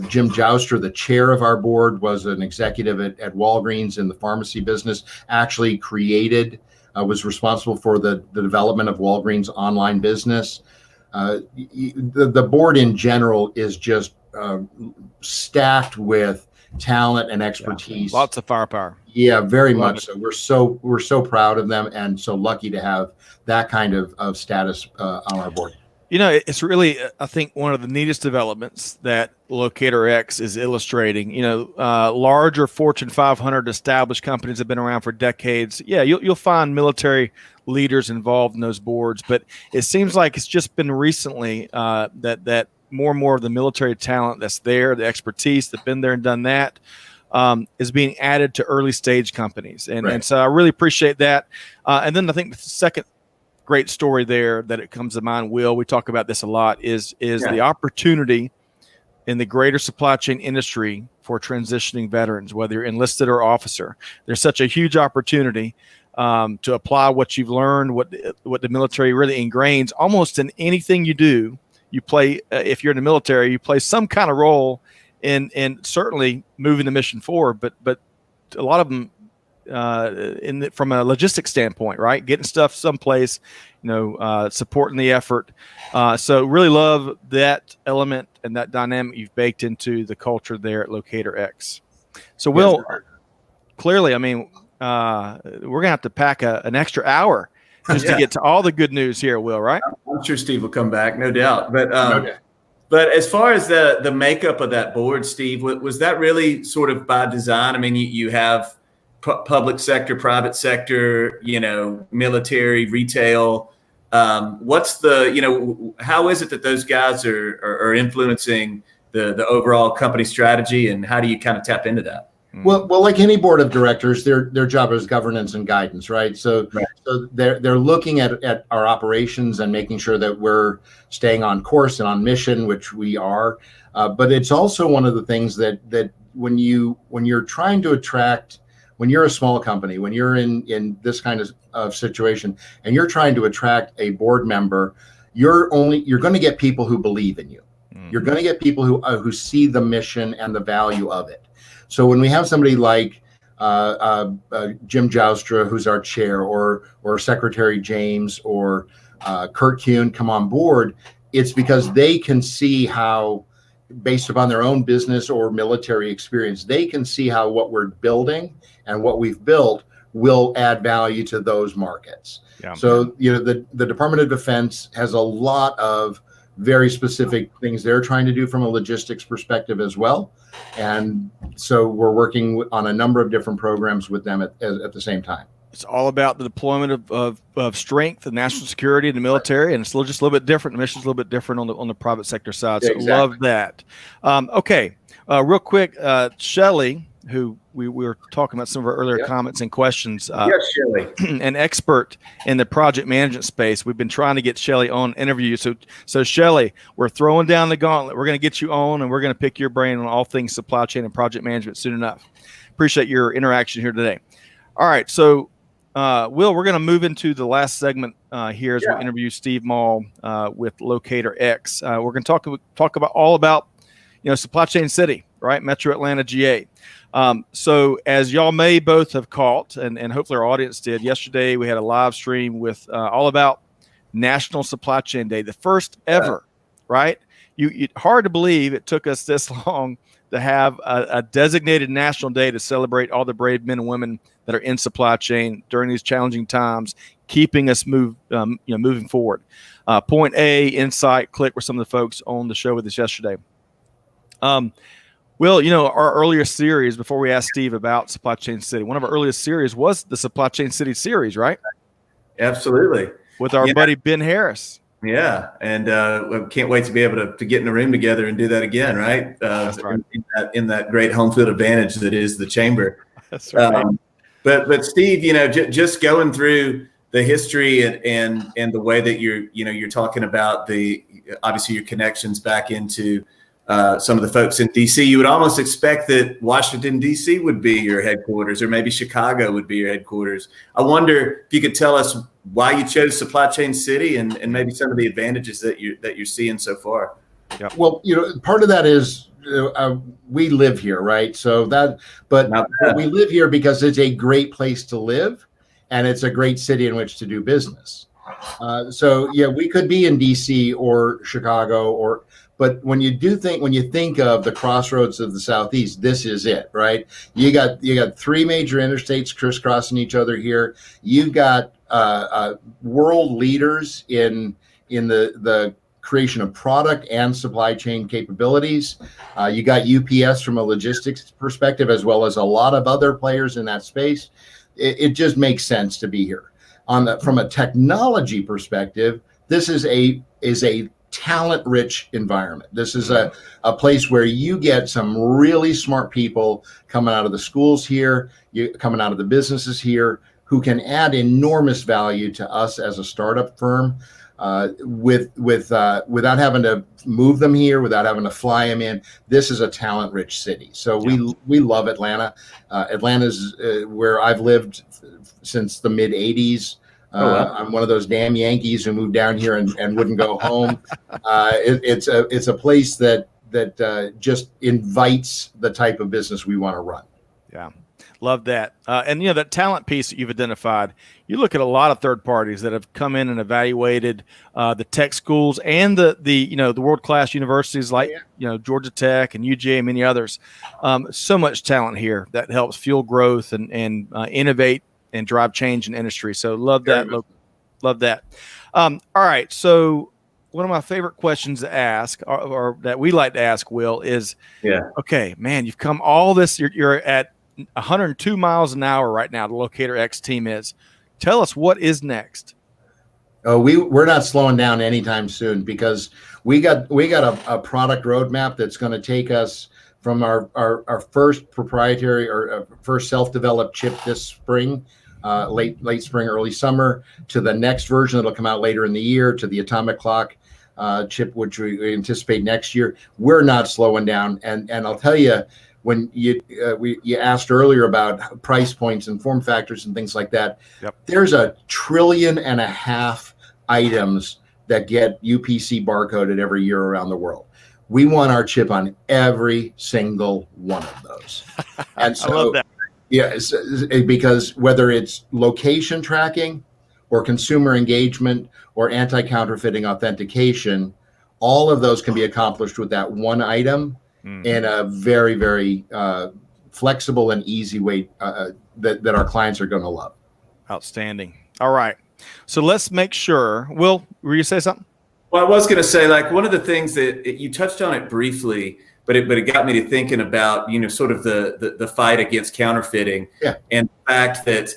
Jim Jouster, the chair of our board, was an executive at Walgreens in the pharmacy business, actually was responsible for the development of Walgreens' online business. The board in general is just stacked with talent and expertise. Yeah, lots of firepower. Yeah, very much so. We're so proud of them and so lucky to have that kind of status on our board. It's really, I think, one of the neatest developments that LocatorX is illustrating. Larger Fortune 500 established companies have been around for decades. Yeah, you'll find military leaders involved in those boards, but it seems like it's just been recently that more and more of the military talent that's there, the expertise that's been there and done that, is being added to early stage companies. And so I really appreciate that. And then I think the second great story there that it comes to mind, Will, we talk about this a lot, is the opportunity in the greater supply chain industry for transitioning veterans, whether you're enlisted or officer. There's such a huge opportunity to apply what you've learned, what the military really ingrains almost in anything you do. You play, if you're in the military, you play some kind of role in certainly moving the mission forward, but a lot of them from a logistics standpoint, right? Getting stuff someplace, supporting the effort. So really love that element and that dynamic you've baked into the culture there at LocatorX. So Will, clearly, I mean, we're gonna have to pack an extra hour just to get to all the good news here, Will, right? I'm sure Steve will come back, no doubt. But as far as the makeup of that board, Steve, was that really sort of by design? I mean, you have public sector, private sector, military, retail. What's how is it that those guys are influencing the overall company strategy, and how do you kind of tap into that? Well, like any board of directors, their job is governance and guidance, right? So they're looking at our operations and making sure that we're staying on course and on mission, which we are. But it's also one of the things that when you're trying to attract, when you're a small company, when you're in this kind of situation, and you're trying to attract a board member, you're going to get people who believe in you. You're going to get people who see the mission and the value of it. So when we have somebody like Jim Joustra, who's our chair, or Secretary James, or Kurt Kuhn come on board, it's because they can see how, based upon their own business or military experience, they can see how what we're building and what we've built will add value to those markets. Yeah. So the Department of Defense has a lot of very specific things they're trying to do from a logistics perspective as well. And so we're working on a number of different programs with them at the same time. It's all about the deployment of strength and national security in the military, and it's just a little bit different. The mission's a little bit different on the private sector side. So exactly. Love that. Okay, real quick, Shelley, who we were talking about some of our earlier comments and questions. Yes, Shelley. An expert in the project management space. We've been trying to get Shelley on interview. So Shelley, we're throwing down the gauntlet. We're going to get you on, and we're going to pick your brain on all things supply chain and project management soon enough. Appreciate your interaction here today. All right, so Will, we're going to move into the last segment here as we interview Steve Maul with LocatorX. We're going to talk about Supply Chain City, right? Metro Atlanta, GA. So as y'all may both have caught, and hopefully our audience did, yesterday we had a live stream with all about National Supply Chain Day, the first ever, right? Hard to believe it took us this long to have a designated national day to celebrate all the brave men and women that are in supply chain during these challenging times, keeping us moving forward. Point A, Insight, Click were some of the folks on the show with us yesterday. Will, our earliest series, before we asked Steve about Supply Chain City, one of our earliest series was the Supply Chain City series, right? Absolutely. With our buddy Ben Harris. Yeah, and we can't wait to be able to get in a room together and do that again, right? That's right. In that great home field advantage that is the chamber. That's right. But Steve, just going through the history and the way that you're talking about obviously your connections back into some of the folks in DC, you would almost expect that Washington, D.C. would be your headquarters, or maybe Chicago would be your headquarters. I wonder if you could tell us why you chose Supply Chain City and maybe some of the advantages that you're seeing so far. Yeah. Well, part of that is we live here, right? So but we live here because it's a great place to live, and it's a great city in which to do business. We could be in DC or Chicago, but when you think of the crossroads of the Southeast, this is it, right? You got three major interstates crisscrossing each other here. You've got world leaders in the creation of product and supply chain capabilities. You got UPS from a logistics perspective, as well as a lot of other players in that space. It just makes sense to be here. From a technology perspective, this is a talent-rich environment. This is a place where you get some really smart people coming out of the schools here, coming out of the businesses here, who can add enormous value to us as a startup firm. without having to move them here, without having to fly them in. This is a talent-rich city, so we love Atlanta. Atlanta's where I've lived since the mid '80s. I'm one of those damn Yankees who moved down here and wouldn't go home. It's a place that just invites the type of business we want to run. Yeah. Love that. And, that talent piece that you've identified, you look at a lot of third parties that have come in and evaluated the tech schools and the world-class universities like, Georgia Tech and UGA and many others. So much talent here that helps fuel growth and innovate and drive change in industry. So love that. Love that. All right. So one of my favorite questions to ask or that we like to ask, Will, is, okay, man, you've come all this, you're at 102 miles an hour right now. The LocatorX team is. Tell us what is next. Oh, we're not slowing down anytime soon because we got a product roadmap that's going to take us from our first proprietary or first self-developed chip this spring, late spring, early summer, to the next version that'll come out later in the year, to the atomic clock chip, which we anticipate next year. We're not slowing down, and I'll tell you, when you asked earlier about price points and form factors and things like that, there's 1.5 trillion items that get UPC barcoded every year around the world. We want our chip on every single one of those. And so, I love that. Yes, because whether it's location tracking or consumer engagement or anti-counterfeiting authentication, all of those can be accomplished with that one item in a very, very flexible and easy way that our clients are going to love. Outstanding. All right. So let's make sure. Will, were you say something? Well, I was going to say, like, one of the things that you touched on it briefly, but it got me to thinking about, sort of the fight against counterfeiting, and the fact that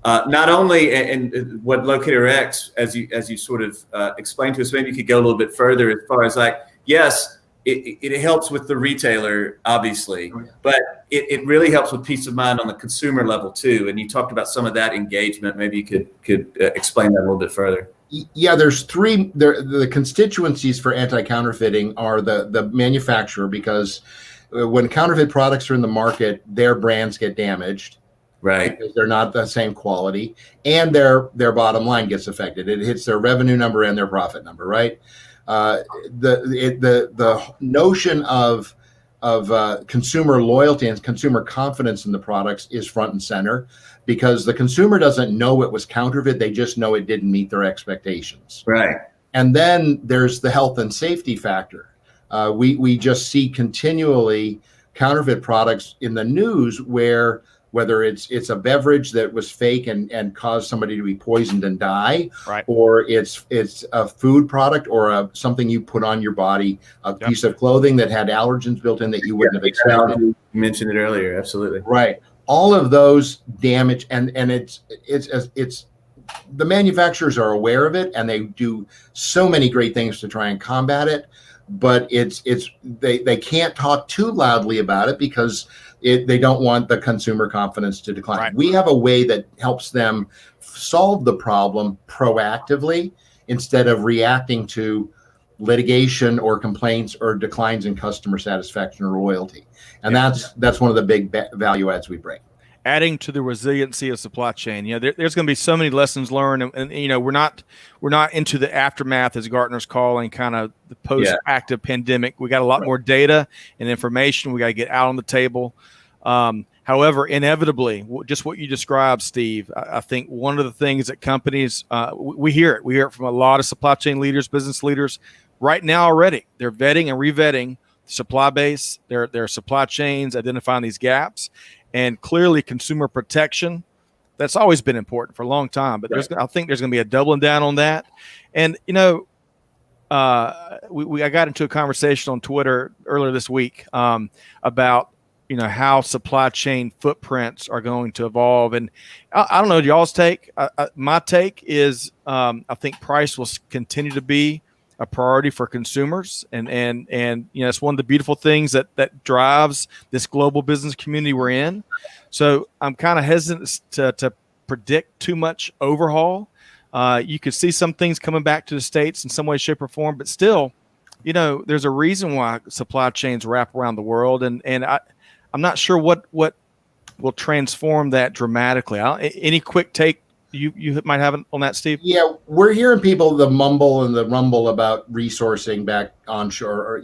not only and what LocatorX, as you sort of explained to us, maybe you could go a little bit further as far as like, yes, it helps with the retailer, obviously, but it really helps with peace of mind on the consumer level too. And you talked about some of that engagement. Maybe you could explain that a little bit further. Yeah, there's three. The constituencies for anti-counterfeiting are the manufacturer, because when counterfeit products are in the market, their brands get damaged, right? Because they're not the same quality, and their bottom line gets affected. It hits their revenue number and their profit number, right? The notion of consumer loyalty and consumer confidence in the products is front and center, because the consumer doesn't know it was counterfeit. They just know it didn't meet their expectations. Right. And then there's the health and safety factor. We just see continually counterfeit products in the news whether it's a beverage that was fake and caused somebody to be poisoned and die, right, or it's a food product or something you put on your body, a piece of clothing that had allergens built in that you wouldn't have expected. You mentioned it earlier, absolutely. Right. All of those damage, and it's the manufacturers are aware of it, and they do so many great things to try and combat it, but they can't talk too loudly about it because they don't want the consumer confidence to decline. Right. We have a way that helps them solve the problem proactively instead of reacting to litigation or complaints or declines in customer satisfaction or loyalty. And that's one of the big value adds we bring. Adding to the resiliency of supply chain. There's going to be so many lessons learned, and we're not into the aftermath, as Gartner's calling, kind of the post-active pandemic. We got a lot more data and information we got to get out on the table. However, inevitably, just what you described, Steve, I think one of the things that companies, we hear it from a lot of supply chain leaders, business leaders right now already. They're vetting and revetting the supply base, their supply chains, identifying these gaps. And clearly consumer protection, that's always been important for a long time. But I think there's going to be a doubling down on that. And, I got into a conversation on Twitter earlier this week about, how supply chain footprints are going to evolve. And I don't know, y'all's take. My take is I think price will continue to be a priority for consumers, and it's one of the beautiful things that drives this global business community we're in. So I'm kind of hesitant to predict too much overhaul. You could see some things coming back to the States in some way, shape, or form, but still, there's a reason why supply chains wrap around the world, and I'm not sure what will transform that dramatically. Any quick take you might have on that, Steve? Yeah, we're hearing people the mumble and the rumble about resourcing back onshore, or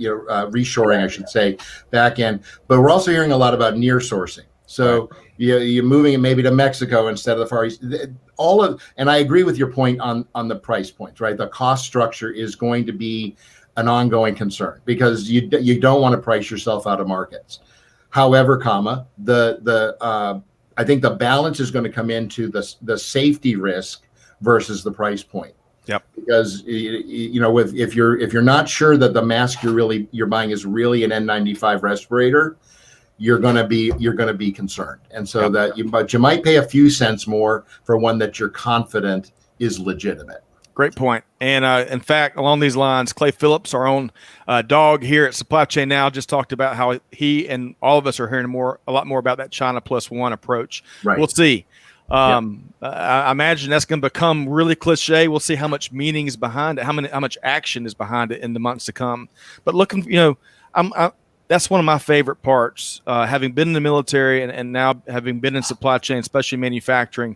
reshoring, I should say, back end. But we're also hearing a lot about near sourcing. So you're moving it maybe to Mexico instead of the Far East. And I agree with your point on the price points, right? The cost structure is going to be an ongoing concern because you don't want to price yourself out of markets. However, I think the balance is going to come into the safety risk versus the price point. Yep. Because if you're not sure that the mask you're buying is really an N95 respirator, you're going to be concerned. And so but you might pay a few cents more for one that you're confident is legitimate. Great point. And in fact, along these lines, Clay Phillips, our own dog here at Supply Chain Now, just talked about how he and all of us are hearing a lot more about that China plus one approach. Right. We'll see. I imagine that's going to become really cliche. We'll see how much meaning is behind it, how much action is behind it in the months to come. But looking, that's one of my favorite parts. Having been in the military and now having been in supply chain, especially manufacturing,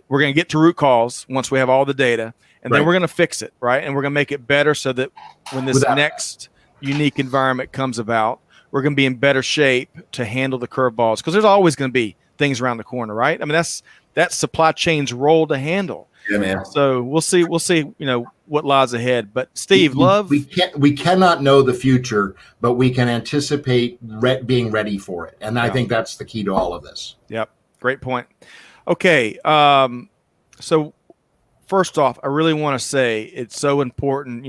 we're going to get to root cause once we have all the data, and then we're going to fix it, right? And we're going to make it better so that when this next unique environment comes about, we're going to be in better shape to handle the curveballs, because there's always going to be things around the corner, right? I mean, that's supply chain's role to handle. Yeah, man. So we'll see, what lies ahead. But Steve, we cannot know the future, but we can anticipate being ready for it. And I think that's the key to all of this. Yep. Great point. Okay. So first off, I really want to say it's so important.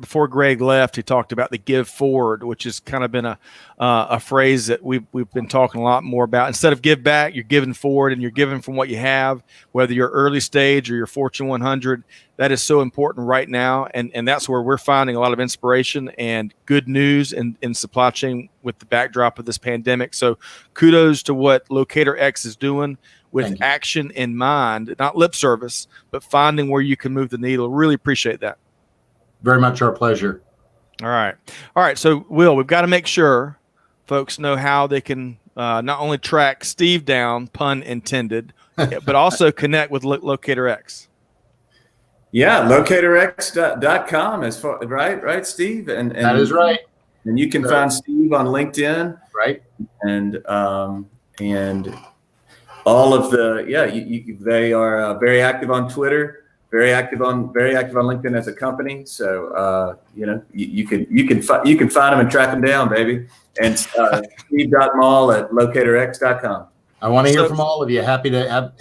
Before Greg left, he talked about the give forward, which has kind of been a phrase that we've been talking a lot more about. Instead of give back, you're giving forward, and you're giving from what you have, whether you're early stage or you're Fortune 100. That is so important right now, and that's where we're finding a lot of inspiration and good news in supply chain with the backdrop of this pandemic. So kudos to what LocatorX is doing with action in mind, not lip service, but finding where you can move the needle. Really appreciate that. Very much our pleasure. All right. So, Will, we've got to make sure folks know how they can not only track Steve down, pun intended, but also connect with LocatorX. Yeah, LocatorX.com is right, Steve? And that is right. And you can find Steve on LinkedIn. Right. And all of they are very active on Twitter, very active on LinkedIn as a company. So you can find them and track them down, baby. And Steve.Maul at LocatorX.com. I want to hear from all of you. Happy to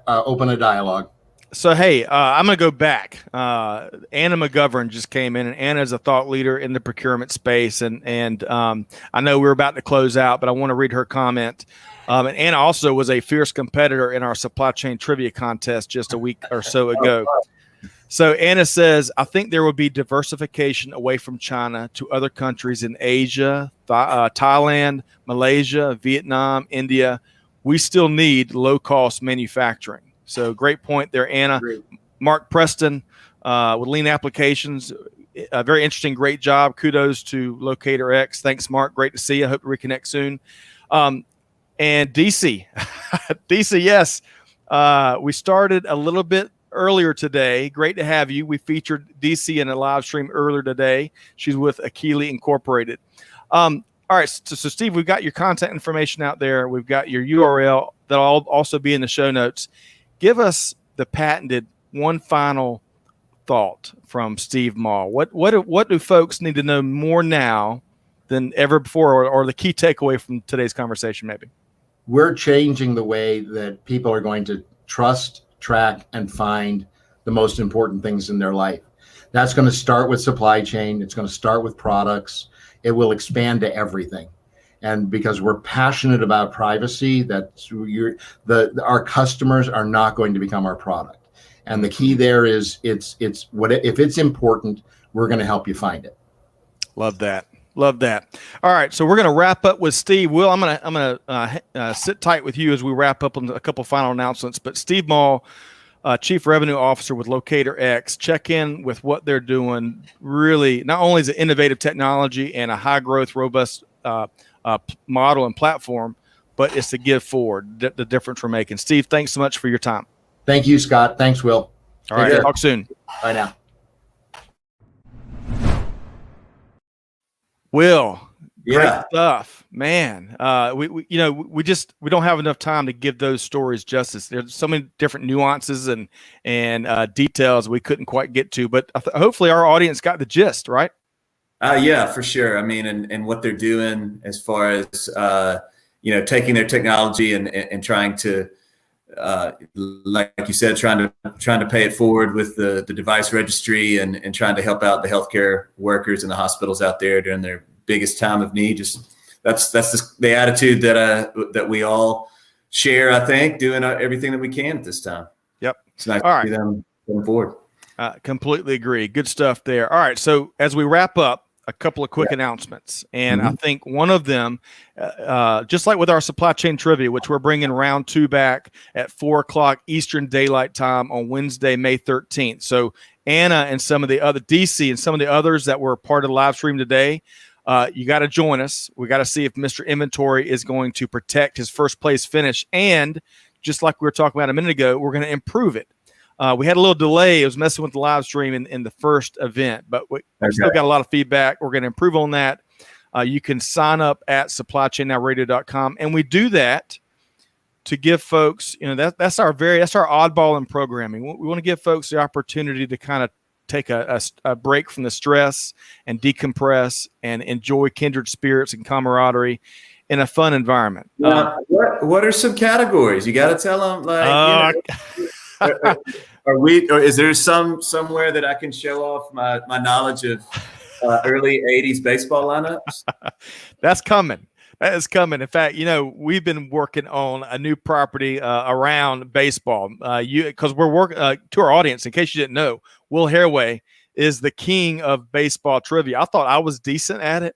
open a dialogue. So, hey, I'm going to go back. Anna McGovern just came in, and Anna is a thought leader in the procurement space. And I know we're about to close out, but I want to read her comment. And Anna also was a fierce competitor in our supply chain trivia contest just a week or so ago. So Anna says, I think there will be diversification away from China to other countries in Asia, Thailand, Malaysia, Vietnam, India. We still need low-cost manufacturing. So great point there, Anna. Great. Mark Preston with Lean Applications. A very interesting, great job. Kudos to LocatorX. Thanks, Mark. Great to see you. I hope to reconnect soon. And DC, yes, we started a little bit earlier today. Great to have you. We featured DC in a live stream earlier today. She's with Akili Incorporated. All right, so Steve, we've got your contact information out there. We've got your URL that'll also be in the show notes. Give us the patented one final thought from Steve Maul. What do folks need to know more now than ever before, or the key takeaway from today's conversation maybe? We're changing the way that people are going to trust, track, and find the most important things in their life. That's going to start with supply chain. It's going to start with products. It will expand to everything. And because we're passionate about privacy, our customers are not going to become our product. And the key there is if it's important, we're going to help you find it. Love that. All right, so we're going to wrap up with Steve. Will, I'm going to sit tight with you as we wrap up on a couple final announcements. But Steve Maul, Chief Revenue Officer with LocatorX. Check in with what they're doing. Really, not only is it innovative technology and a high growth, robust model and platform, but it's to give forward the difference we're making. Steve, thanks so much for your time. Thank you, Scott. Thanks, Will. All right, talk soon. Bye now. Will, Yeah. great stuff, man. We don't have enough time to give those stories justice. There's so many different nuances and details we couldn't quite get to, but hopefully our audience got the gist, right? Yeah, for sure. I mean, and what they're doing as far as taking their technology and trying to, like you said, trying to pay it forward with the device registry and trying to help out the healthcare workers in the hospitals out there during their biggest time of need. Just that's the attitude that we all share. I think doing everything that we can at this time. Yep, it's nice all to see them going forward. Completely agree. Good stuff there. All right, so as we wrap up, a couple of quick announcements. And I think one of them, just like with our supply chain trivia, which we're bringing round 2 back at 4:00 Eastern Daylight Time on Wednesday, May 13th. So Anna and some of the other DC and some of the others that were part of the live stream today, you got to join us. We got to see if Mr. Inventory is going to protect his first place finish. And just like we were talking about a minute ago, we're going to improve it. We had a little delay. It was messing with the live stream in the first event, but we still got a lot of feedback. We're going to improve on that. You can sign up at supplychainnowradio.com. And we do that to give folks, that's our oddball in programming. We want to give folks the opportunity to kind of take a break from the stress and decompress and enjoy kindred spirits and camaraderie in a fun environment. What are some categories? You got to tell them or is there somewhere that I can show off my knowledge of early 80s baseball lineups? That's coming. That is coming. In fact, we've been working on a new property around baseball. Because we're working to our audience. In case you didn't know, Will Haraway is the king of baseball trivia. I thought I was decent at it.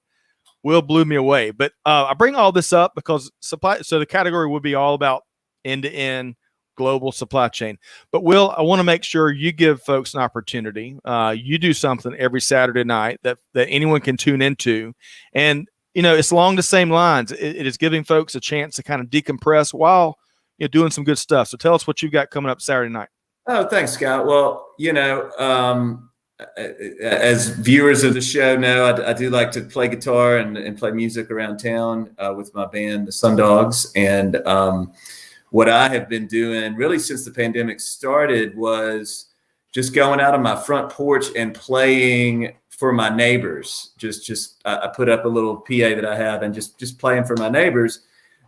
Will blew me away. But I bring all this up because the category would be all about end-to-end global supply chain. But Will, I want to make sure you give folks an opportunity. You do something every Saturday night that anyone can tune into. And, it's along the same lines. It is giving folks a chance to kind of decompress while doing some good stuff. So tell us what you've got coming up Saturday night. Oh, thanks, Scott. Well, as viewers of the show know, I do like to play guitar and play music around town with my band, the Sundogs. And what I have been doing really since the pandemic started was just going out on my front porch and playing for my neighbors. I put up a little PA that I have and just playing for my neighbors.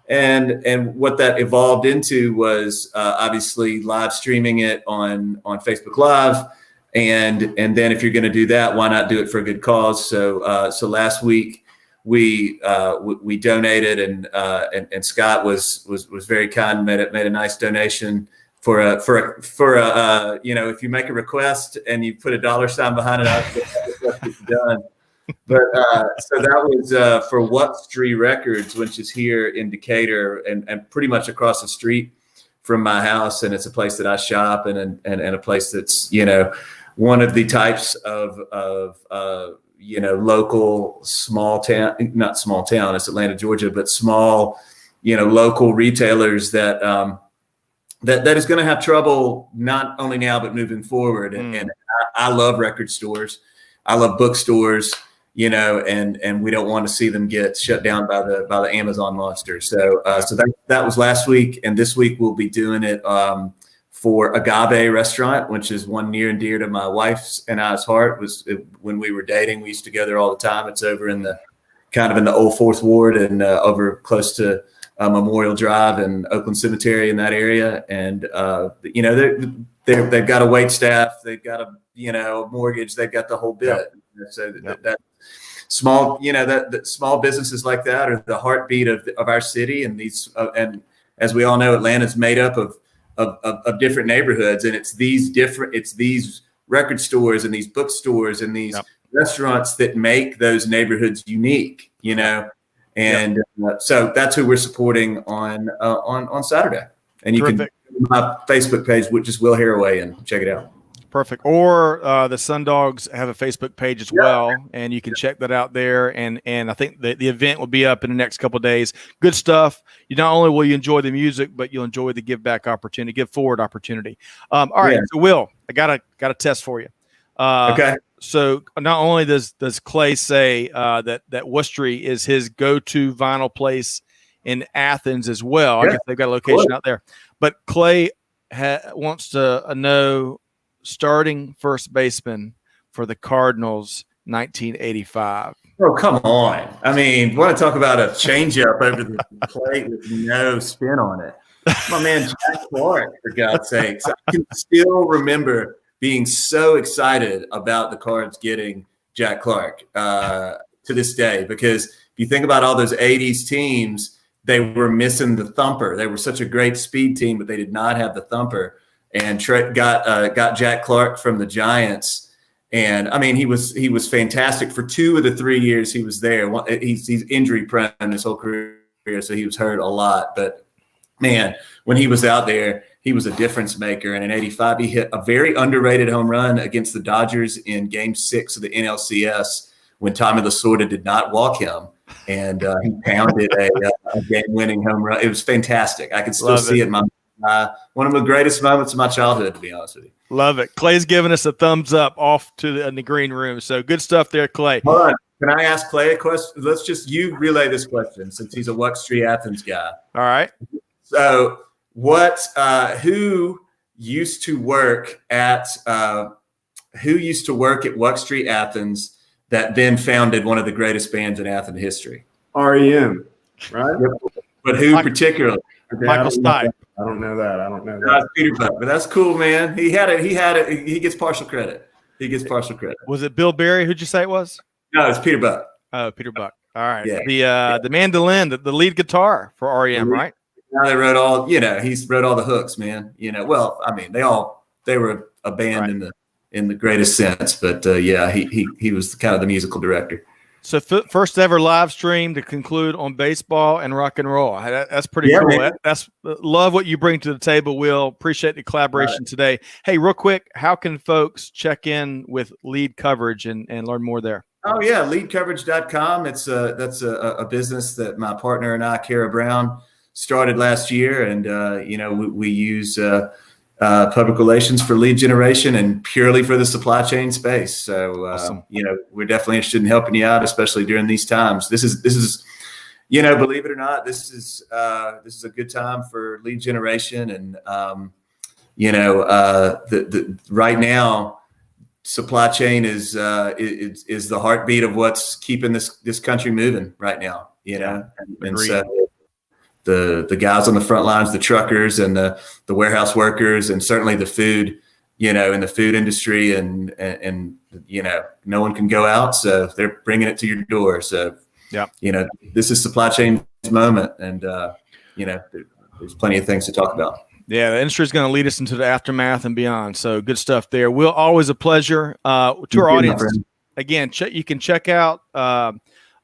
And what that evolved into was obviously live streaming it on Facebook Live. And then if you're going to do that, why not do it for a good cause? So last week we donated and Scott was very kind, made a nice donation for a if you make a request and you put a $sign behind it, it's done. But so that was for What Street Records, which is here in Decatur and pretty much across the street from my house, and it's a place that I shop and a place that's one of the types of local small town, not small town, it's Atlanta, Georgia, but small local retailers that is going to have trouble not only now but moving forward. And I love record stores, I love bookstores, and we don't want to see them get shut down by the Amazon monster. So that was last week, and this week we'll be doing it for Agave Restaurant, which is one near and dear to my wife's and I's heart. When we were dating, we used to go there all the time. It's over in the old Fourth Ward and over close to Memorial Drive and Oakland Cemetery in that area. And they've got a wait staff, they've got a mortgage, they've got the whole bit. Yep. So that small, that small businesses like that are the heartbeat of our city. And these, and as we all know, Atlanta's made up of different neighborhoods, and it's these record stores and these bookstores and these restaurants that make those neighborhoods unique, and so that's who we're supporting on Saturday. And you can my Facebook page, which is Will Haraway, and check it out. Perfect. Or the Sundogs have a Facebook page as well, and you can check that out there. And I think the event will be up in the next couple of days. Good stuff. You not only will you enjoy the music, but you'll enjoy the give back opportunity, give forward opportunity. All right. So Will, I got a test for you. Okay. So not only does Clay say that Registry is his go-to vinyl place in Athens as well. I guess they've got a location out there, but Clay wants to know starting first baseman for the Cardinals 1985. Oh, come on. I mean, want to talk about a changeup over the plate with no spin on it. My man, Jack Clark, for God's sakes. I can still remember being so excited about the Cards getting Jack Clark to this day, because if you think about all those 80s teams, they were missing the thumper. They were such a great speed team, but they did not have the thumper. And got Jack Clark from the Giants, and I mean he was fantastic for 2 of the 3 years he was there. He's injury prone his whole career, so he was hurt a lot. But man, when he was out there, he was a difference maker. And in '85, he hit a very underrated home run against the Dodgers in Game 6 of the NLCS when Tommy Lasorda did not walk him, and he pounded a game-winning home run. It was fantastic. I can still see it in my one of the greatest moments of my childhood, to be honest with you. Love it. Clay's giving us a thumbs up off to in the green room. So good stuff there, Clay. Hold on. Can I ask Clay a question? Let's just you relay this question since he's a Registry Athens guy. All right. So who used to work at Registry Athens that then founded one of the greatest bands in Athens history? REM, right? But who particularly? Michael Stipe. I don't know that. That's Peter Buck, but that's cool, man. He had it. He gets partial credit. Was it Bill Berry? Who'd you say it was? No, it's Peter Buck. Oh, Peter Buck. All right. Yeah. The mandolin, the lead guitar for REM, right? Now they wrote all. He's wrote all the hooks, man. Well, I mean, they were a band in the greatest sense, but he was kind of the musical director. So first ever live stream to conclude on baseball and rock and roll. That's pretty cool. That's love what you bring to the table, Will. Appreciate the collaboration today. Hey, real quick, how can folks check in with lead coverage and learn more there? Oh yeah, leadcoverage.com. That's a business that my partner and I, Kara Brown, started last year, and we use public relations for lead generation and purely for the supply chain space. So, awesome. We're definitely interested in helping you out, especially during these times. This is, believe it or not, this is a good time for lead generation. And, right now, supply chain is the heartbeat of what's keeping this country moving right now, and so the guys on the front lines, the truckers and the warehouse workers, and certainly the food, in the food industry, and no one can go out, so they're bringing it to your door. So, this is supply chain's moment, and there's plenty of things to talk about. Yeah, the industry is going to lead us into the aftermath and beyond. So good stuff there. Will, always a pleasure. To our audience, again, you can check out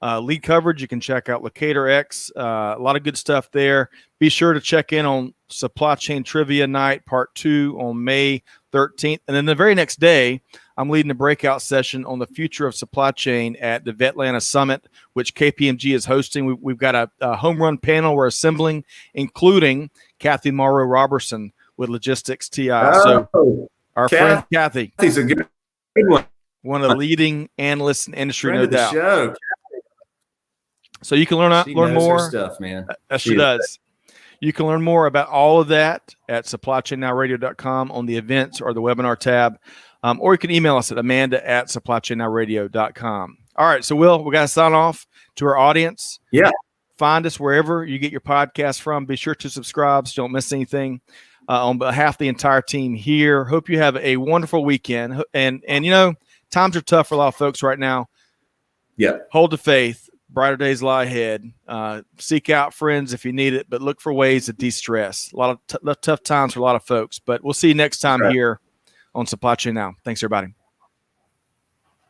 lead coverage. You can check out LocatorX. A lot of good stuff there. Be sure to check in on Supply Chain Trivia Night, Part 2 on May 13th. And then the very next day, I'm leading a breakout session on the future of supply chain at the Vetlanta Summit, which KPMG is hosting. We've got a home run panel we're assembling, including Kathy Morrow Robertson with Logistics TI. So our friend Kathy. Kathy's a good one. One of the leading analysts in industry, Friend no doubt. Show. So you can learn She more. knows her stuff, man. She does. You can learn more about all of that at supplychainnowradio.com on the events or the webinar tab. Or you can email us at amanda@supplychainnowradio.com. All right. So, Will, we got to sign off to our audience. Yeah. Find us wherever you get your podcast from. Be sure to subscribe so you don't miss anything. On behalf of the entire team here, hope you have a wonderful weekend. And times are tough for a lot of folks right now. Yeah. Hold the faith. Brighter days lie ahead. Seek out friends if you need it, but look for ways to de-stress. A lot of tough times for a lot of folks. But we'll see you next time here on Supply Chain Now. Thanks, everybody.